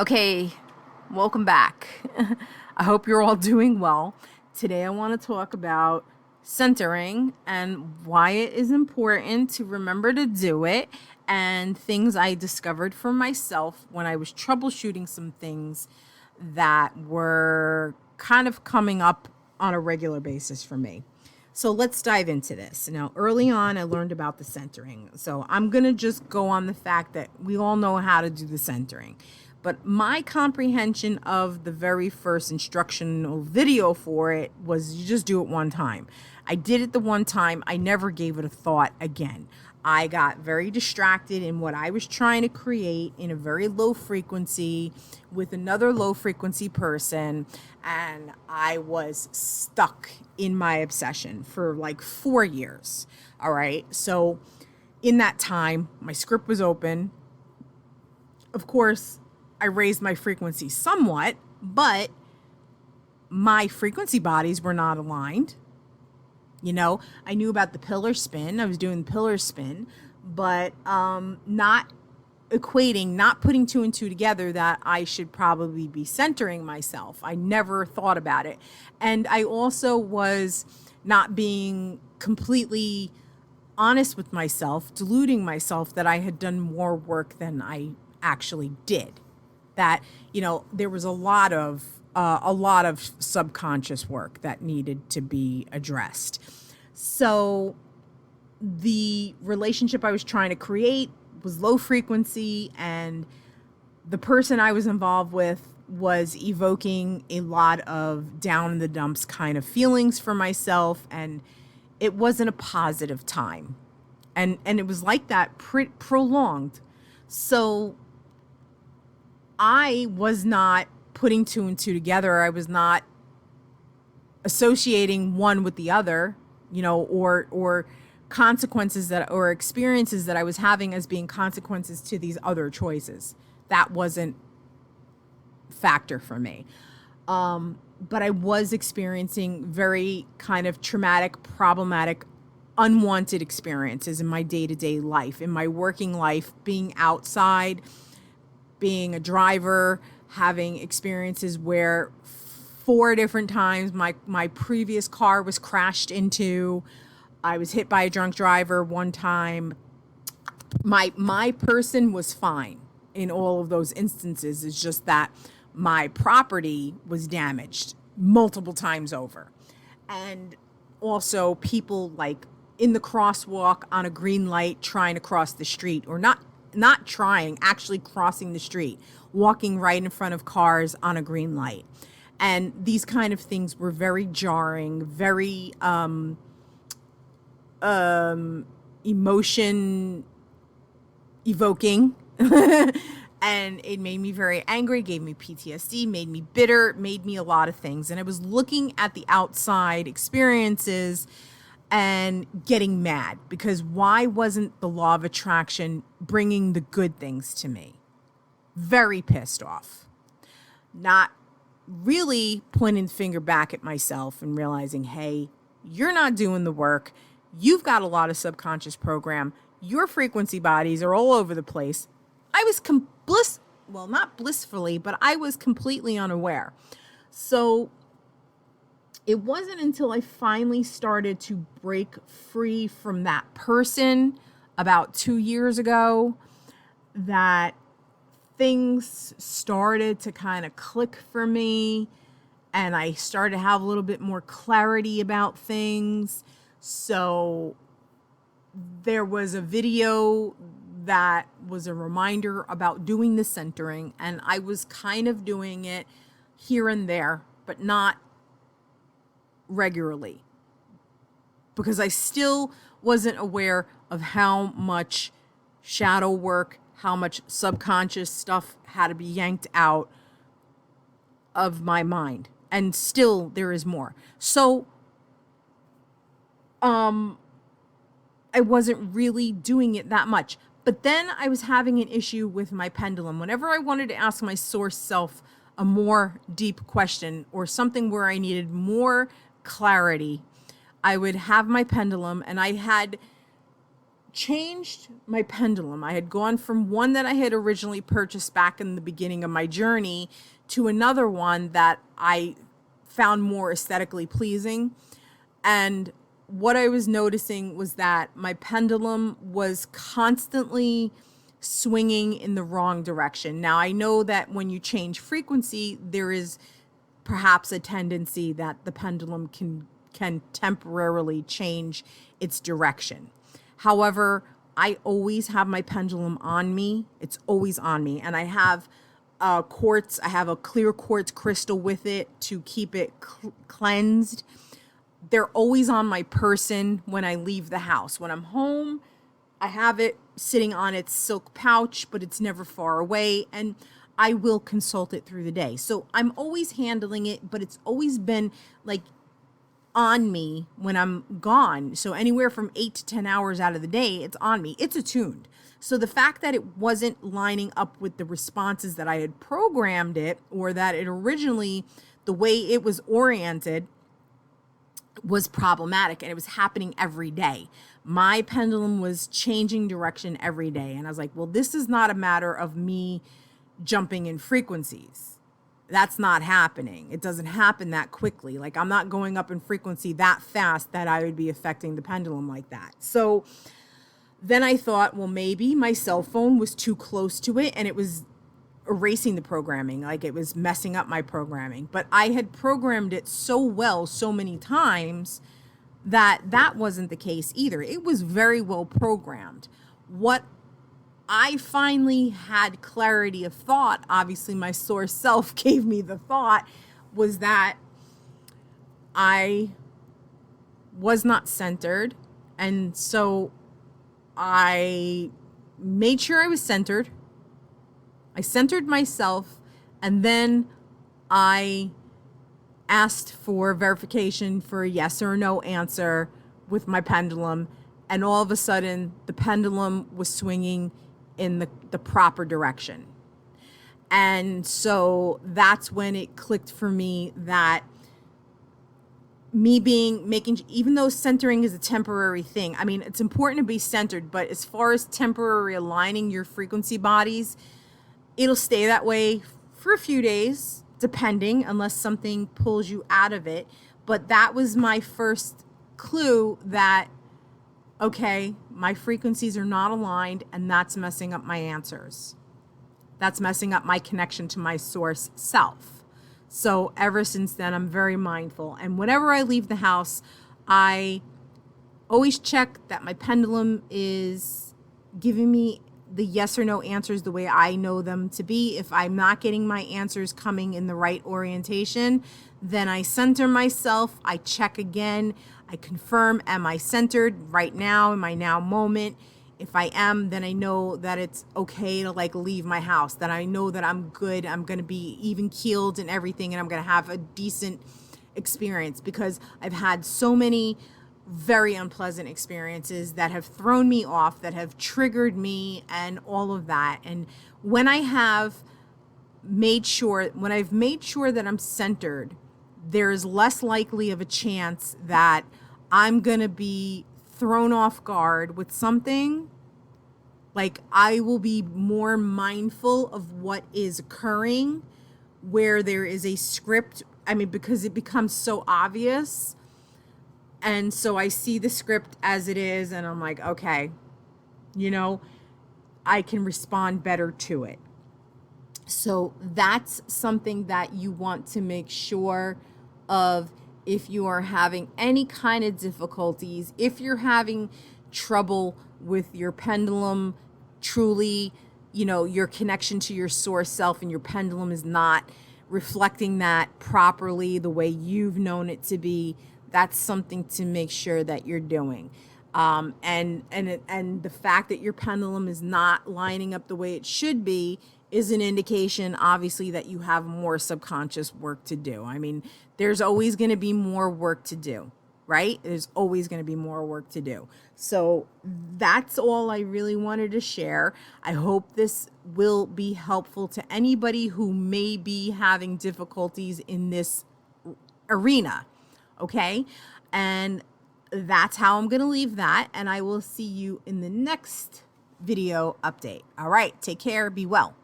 Okay, welcome back. I hope you're all doing well. Today I want to talk about centering and why it is important to remember to do it and things I discovered for myself when I was troubleshooting some things that were kind of coming up on a regular basis for me. So let's dive into this. Now, early on, I learned about the centering. So I'm going to just go on the fact that we all know how to do the centering. But my comprehension of the very first instructional video for it was you just do it one time. I did it the one time. I never gave it a thought again. I got very distracted in what I was trying to create in a very low frequency with another low frequency person, and I was stuck in my obsession for like 4 years. All right. So in that time, my script was open. Of course, I raised my frequency somewhat, but my frequency bodies were not aligned. You know, I knew about the pillar spin. I was doing the pillar spin, but not equating, not putting two and two together that I should probably be centering myself. I never thought about it. And I also was not being completely honest with myself, deluding myself that I had done more work than I actually did. That, you know, there was a lot of subconscious work that needed to be addressed. So the relationship I was trying to create was low frequency, and the person I was involved with was evoking a lot of down in the dumps kind of feelings for myself, and it wasn't a positive time. And it was like that prolonged. So I was not putting two and two together. I was not associating one with the other, you know, or consequences that or experiences that I was having as being consequences to these other choices. That wasn't factor for me. But I was experiencing very kind of traumatic, problematic, unwanted experiences in my day-to-day life, in my working life, being outside, being a driver, having experiences where 4 different times my previous car was crashed into. I was hit by a drunk driver one time. My person was fine in all of those instances. It's just that my property was damaged multiple times over. And also people like in the crosswalk on a green light trying to cross the street, or not trying, actually crossing the street, walking right in front of cars on a green light. And these kind of things were very jarring, very emotion evoking. And it made me very angry, gave me PTSD, made me bitter, made me a lot of things. And I was looking at the outside experiences and getting mad because why wasn't the law of attraction bringing the good things to me? Very pissed off. Not really pointing the finger back at myself and realizing, hey, you're not doing the work. You've got a lot of subconscious program. Your frequency bodies are all over the place. I was not blissfully, but I was completely unaware. So it wasn't until I finally started to break free from that person about 2 years ago that things started to kind of click for me, and I started to have a little bit more clarity about things. So there was a video that was a reminder about doing the centering, and I was kind of doing it here and there, but not regularly, because I still wasn't aware of how much shadow work, how much subconscious stuff had to be yanked out of my mind. And still there is more. So I wasn't really doing it that much. But then I was having an issue with my pendulum. Whenever I wanted to ask my source self a more deep question or something where I needed more clarity, I would have my pendulum, and I had changed my pendulum. I had gone from one that I had originally purchased back in the beginning of my journey to another one that I found more aesthetically pleasing. And what I was noticing was that my pendulum was constantly swinging in the wrong direction. Now, I know that when you change frequency, there is perhaps a tendency that the pendulum can temporarily change its direction. However, I always have my pendulum on me. It's always on me. And I have quartz, I have a clear quartz crystal with it to keep it cleansed. They're always on my person when I leave the house. When I'm home, I have it sitting on its silk pouch, but it's never far away, and I will consult it through the day. So I'm always handling it, but it's always been like on me when I'm gone. So anywhere from 8 to 10 hours out of the day, it's on me. It's attuned. So the fact that it wasn't lining up with the responses that I had programmed it, or that it originally, the way it was oriented, was problematic, and it was happening every day. My pendulum was changing direction every day. And I was like, well, this is not a matter of me jumping in frequencies. That's not happening. It doesn't happen that quickly. Like, I'm not going up in frequency that fast that I would be affecting the pendulum like that. So then I thought, well, maybe my cell phone was too close to it and it was erasing the programming, like it was messing up my programming. But I had programmed it so well so many times that that wasn't the case either. It was very well programmed. What I finally had clarity of thought, obviously my source self gave me the thought, was that I was not centered. And so I made sure I was centered. I centered myself, and then I asked for verification for a yes or no answer with my pendulum, and all of a sudden the pendulum was swinging in the proper direction. And so that's when it clicked for me that even though centering is a temporary thing, I mean, it's important to be centered, but as far as temporary aligning your frequency bodies, it'll stay that way for a few days, depending, unless something pulls you out of it. But that was my first clue that, okay, my frequencies are not aligned, and that's messing up my answers. That's messing up my connection to my source self. So ever since then, I'm very mindful. And whenever I leave the house, I always check that my pendulum is giving me the yes or no answers the way I know them to be. If I'm not getting my answers coming in the right orientation, then I center myself. I check again. I confirm, am I centered right now in my now moment? If I am, then I know that it's okay to leave my house, that I know that I'm good. I'm going to be even keeled and everything, and I'm going to have a decent experience, because I've had so many very unpleasant experiences that have thrown me off, that have triggered me, and all of that. And when I've made sure that I'm centered, there's less likely of a chance that I'm going to be thrown off guard with something. Like, I will be more mindful of what is occurring where there is a script. I mean, because it becomes so obvious. And so I see the script as it is, and I'm like, okay, I can respond better to it. So that's something that you want to make sure of if you are having any kind of difficulties, if you're having trouble with your pendulum, truly, your connection to your source self, and your pendulum is not reflecting that properly the way you've known it to be. That's something to make sure that you're doing. And the fact that your pendulum is not lining up the way it should be is an indication, obviously, that you have more subconscious work to do. I mean, there's always going to be more work to do, right? There's always going to be more work to do. So that's all I really wanted to share. I hope this will be helpful to anybody who may be having difficulties in this arena. Okay. And that's how I'm going to leave that. And I will see you in the next video update. All right. Take care. Be well.